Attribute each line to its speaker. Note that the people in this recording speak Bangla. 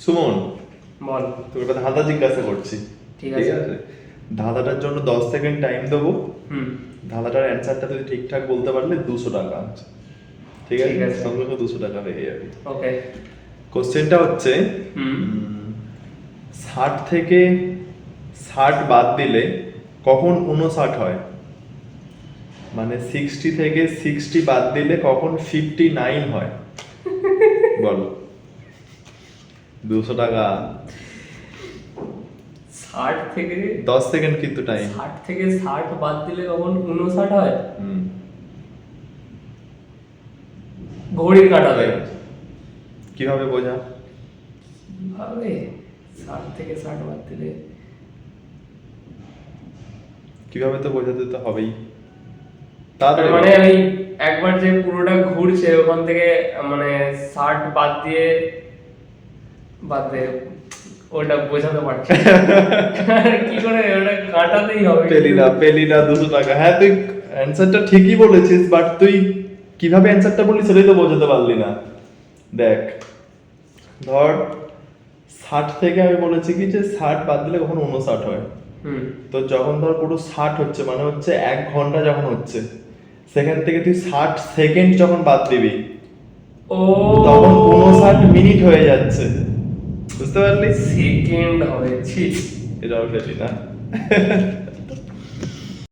Speaker 1: সুমন,
Speaker 2: বল।
Speaker 1: তোকে একটা ধাঁধা জিজ্ঞাসা করছি।
Speaker 2: ঠিক আছে।
Speaker 1: ধাঁধাটার জন্য 10 সেকেন্ড টাইম দেবো।
Speaker 2: হুম।
Speaker 1: ধাঁধাটার অ্যান্সারটা তুই ঠিকঠাক বলতে পারলে 200 টাকা আছে। ঠিক
Speaker 2: ঠিক
Speaker 1: আছে,
Speaker 2: আছে।
Speaker 1: সঙ্গে সঙ্গে 200 টাকা পেয়ে যাবি।
Speaker 2: ওকে।
Speaker 1: কোশ্চেনটা হচ্ছে,
Speaker 2: হুম।
Speaker 1: 60 থেকে 60 বাদ দিলে কখন 59 হয়? মানে 60 থেকে 60 বাদ দিলে কখন 59 হয়? বল। 200 টাকা।
Speaker 2: 60 থেকে
Speaker 1: 10 সেকেন্ড কিন্তু টাইম।
Speaker 2: 60 থেকে 60 বাদ দিলে কখন 59 হয়? ঘড়ির কাঁটা দেয়।
Speaker 1: কিভাবে বোঝা?
Speaker 2: ভাবে 60 থেকে 60 বাদ দিলে
Speaker 1: কিভাবে তো বোঝাতে তো হবেই।
Speaker 2: তার
Speaker 1: তাড়াতাড়ি
Speaker 2: মানে
Speaker 1: বল।
Speaker 2: ওই একবার যে পুরোটা ঘুরছে ওখান থেকে মানে 60 বাদ দিয়ে ওটা বোঝাতে পারছি না। কি করে ওটা কাটাতেই হবে।
Speaker 1: পেলি না 200 টাকা। হ্যাঁ, তুই অ্যানসারটা ঠিকই বলেছিস, বাট তুই কিভাবে অ্যানসারটা বললি সেটাই তো বোঝাতে পারলি না। দেখ, ধর 60 থেকে আমি বলেছি কি যে 60 বাদ দিলে কখন 59 হয়।
Speaker 2: হুম।
Speaker 1: তো যখন ধর পুরো 60 হচ্ছে মানে হচ্ছে 1 ঘন্টা যখন হচ্ছে, সেখান থেকে তুই 60 সেকেন্ড যখন বাদ দিবি
Speaker 2: ও
Speaker 1: তখন 59 মিনিট হয়ে যাচ্ছে। বুঝতে পারলি?
Speaker 2: সেকেন্ড হবে। ছি।
Speaker 1: এটাও পেলি না।